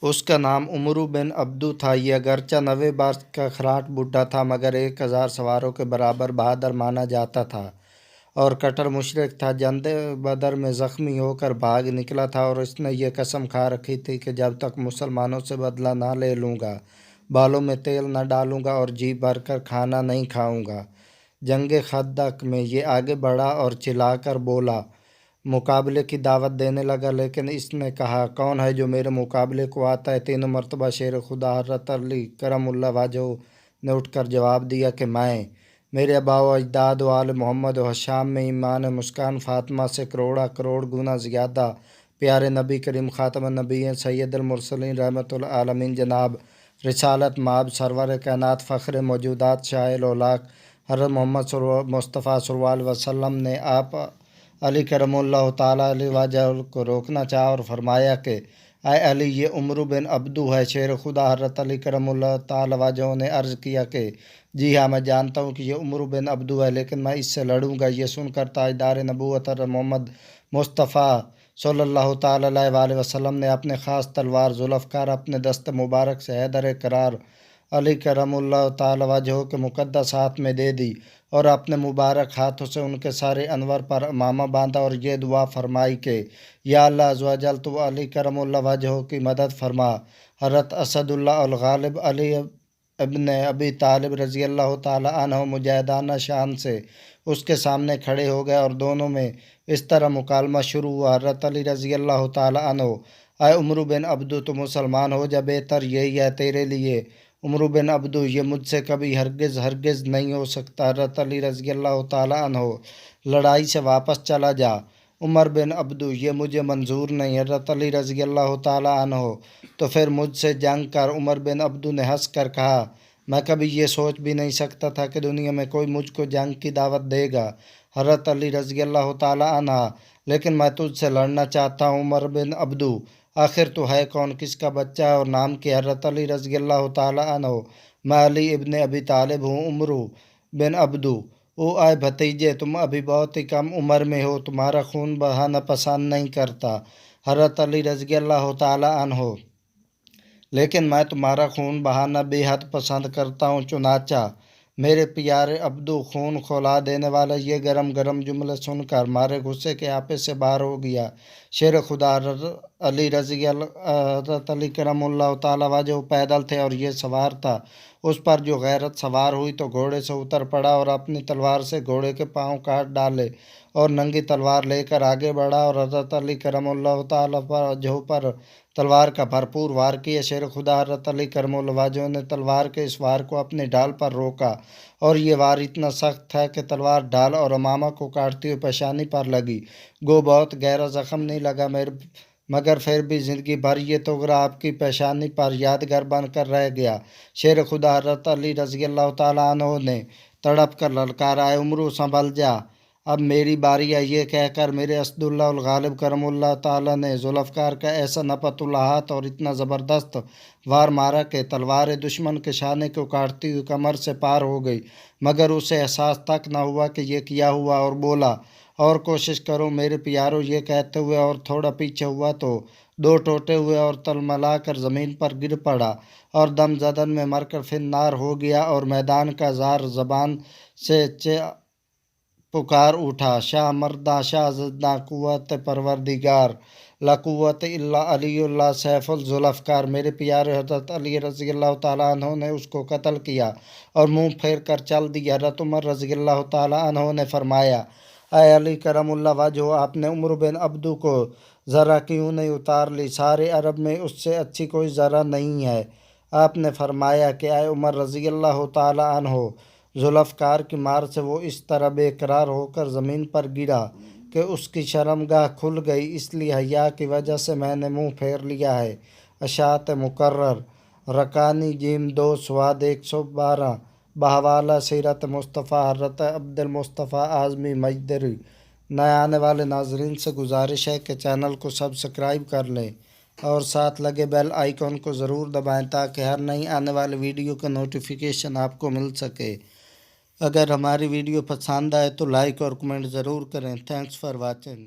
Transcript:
اس کا نام عمرو بن عبدو تھا۔ یہ اگرچہ 90 برس کا کھراٹ بوڑھا تھا مگر 1000 سواروں کے برابر بہادر مانا جاتا تھا اور کٹر مشرک تھا۔ جنگ بدر میں زخمی ہو کر بھاگ نکلا تھا اور اس نے یہ قسم کھا رکھی تھی کہ جب تک مسلمانوں سے بدلہ نہ لے لوں گا، بالوں میں تیل نہ ڈالوں گا اور جی بھر کر کھانا نہیں کھاؤں گا۔ جنگ خندق میں یہ آگے بڑھا اور چلا کر بولا، مقابلے کی دعوت دینے لگا، لیکن اس نے کہا، کون ہے جو میرے مقابلے کو آتا ہے؟ 3 مرتبہ شیر خدا حضرت علی کرم اللہ وجہہ نے اٹھ کر جواب دیا کہ میں، میرے آباء و اجداد و آل محمد و شام میں ایمان مسکان فاطمہ سے کروڑ گنا زیادہ پیارے نبی کریم خاتم النبیین سید المرسلین رحمت العالمین جناب رسالت مآب سرور کائنات فخر موجودات شاہ الاولاق حضرت محمد مصطفیٰ صلی اللہ علیہ وسلم نے آپ علی کرم اللہ تعالیٰ علیہ وجہ کو روکنا چاہا اور فرمایا کہ اے علی، یہ عمرو بن عبدو ہے۔ شیر خدا حضرت علی کرم اللہ تعالیٰ وجہ نے عرض کیا کہ جی ہاں، میں جانتا ہوں کہ یہ عمرو بن عبدو ہے، لیکن میں اس سے لڑوں گا۔ یہ سن کر تاجدار نبوت حضرت محمد مصطفیٰ صلی اللہ تعالیٰ علیہ وآلہ وسلم نے اپنے خاص تلوار ذوالفقار اپنے دست مبارک سے حیدر کرار علی کرم اللہ تعالیٰ وجہ کے مقدس ہاتھ میں دے دی اور اپنے مبارک ہاتھوں سے ان کے سارے انور پر امامہ باندھا اور یہ دعا فرمائی کہ یا اللہ عز و جل تو علی کرم اللہ وجہ کی مدد فرما۔ حضرت اسد اللہ الغالب علی ابن ابی طالب رضی اللہ تعالیٰ عنہ مجاہدانہ شان سے اس کے سامنے کھڑے ہو گئے اور دونوں میں اس طرح مکالمہ شروع ہوا۔ حضرت علی رضی اللہ تعالیٰ عنہ، اے عمرو بن عبدو، تو مسلمان ہو جا، بہتر یہی ہے تیرے لیے۔ عمرو بن عبدو، یہ مجھ سے کبھی ہرگز نہیں ہو سکتا۔ حضرت علی رضی اللہ تعالیٰ عنہ، لڑائی سے واپس چلا جا۔ عمر بن عبدو، یہ مجھے منظور نہیں۔ حضرت علی رضی اللہ تعالیٰ عنہ، تو پھر مجھ سے جنگ کر۔ عمر بن عبدو نے ہنس کر کہا، میں کبھی یہ سوچ بھی نہیں سکتا تھا کہ دنیا میں کوئی مجھ کو جنگ کی دعوت دے گا۔ حضرت علی رضی اللہ تعالیٰ عنہ، لیکن میں تجھ سے لڑنا چاہتا ہوں۔ عمر بن عبدو، آخر تو ہے کون، کس کا بچہ ہے اور نام کیا؟ حضرت علی رضی اللہ تعالیٰ عنہ، میں علی ابن ابی طالب ہوں۔ عمرو بن عبدو، او اے بھتیجے، تم ابھی بہت ہی کم عمر میں ہو، تمہارا خون بہانا پسند نہیں کرتا۔ حضرت علی رضی اللہ تعالیٰ عنہ، لیکن میں تمہارا خون بہانا بے حد پسند کرتا ہوں۔ چنانچہ میرے پیارے عبدو، خون کھولا دینے والا یہ گرم جملے سن کر مارے غصے کے آپے سے باہر ہو گیا۔ شیر خدا حضرت علی کرم اللہ تعالیٰ وجہ پیدل تھے اور یہ سوار تھا۔ اس پر جو غیرت سوار ہوئی تو گھوڑے سے اتر پڑا اور اپنی تلوار سے گھوڑے کے پاؤں کاٹ ڈالے اور ننگی تلوار لے کر آگے بڑھا اور حضرت علی کرم اللہ تعالیٰ وجہ پر تلوار کا بھرپور وار کیا۔ شیر خدا حضرت علی کرم اللہ وجہ نے تلوار کے اس وار کو اپنی ڈھال پر روکا اور یہ وار اتنا سخت تھا کہ تلوار ڈھال اور امامہ کو کاٹتی ہوئی پیشانی پر لگی۔ گو بہت گہرا زخم نہیں لگا مگر پھر بھی زندگی بھر یہ توغرا آپ کی پیشانی پر یادگار بن کر رہ گیا۔ شیر خدا حضرت علی رضی اللہ تعالیٰ عنہ نے تڑپ کر للکارا، اے عمرو، سنبھل جا، اب میری باری ہے۔ یہ کہہ کر میرے اسد اللہ الغالب کرم اللہ تعالیٰ نے ذوالفقار کا ایسا نپت اللہ ہاتھ اور اتنا زبردست وار مارا کہ تلوار دشمن کے شانے کو کاٹتی ہوئی کمر سے پار ہو گئی، مگر اسے احساس تک نہ ہوا کہ یہ کیا ہوا، اور بولا، اور کوشش کرو میرے پیارو۔ یہ کہتے ہوئے اور تھوڑا پیچھے ہوا تو 2 ٹوٹے ہوئے اور تلملا کر زمین پر گر پڑا اور دم زدن میں مر کر فنار ہو گیا اور میدان کا زار زبان سے پکار اٹھا، شاہ مرداں شاہ زداں قوت پروردگار، لا قوت الا علی اللہ سیف الذوالفقار۔ میرے پیارے حضرت علی رضی اللہ تعالیٰ عنہ نے اس کو قتل کیا اور منہ پھیر کر چل دی۔ حضرت عمر رضی اللہ تعالیٰ عنہ نے فرمایا، اے علی کرم اللہ وجہ، آپ نے عمرو بن عبدو کو ذرا کیوں نہیں اتار لی؟ سارے عرب میں اس سے اچھی کوئی ذرا نہیں ہے۔ آپ نے فرمایا کہ اے عمر رضی اللہ تعالیٰ عنہ، ذوالفقار کی مار سے وہ اس طرح بے قرار ہو کر زمین پر گرا کہ اس کی شرمگاہ کھل گئی، اس لیے حیا کی وجہ سے میں نے منہ پھیر لیا ہے۔ اشاعت مقرر رکانی جیم 2 سواد 112 بحوالہ سیرت مصطفیٰ حضرت عبد المصطفیٰ اعظمی مجدری۔ نئے آنے والے ناظرین سے گزارش ہے کہ چینل کو سبسکرائب کر لیں اور ساتھ لگے بیل آئیکن کو ضرور دبائیں تاکہ ہر نئی آنے والی ویڈیو کا نوٹیفیکیشن آپ کو مل سکے۔ اگر ہماری ویڈیو پسند آئے تو لائک اور کمنٹ ضرور کریں۔ Thanks for watching.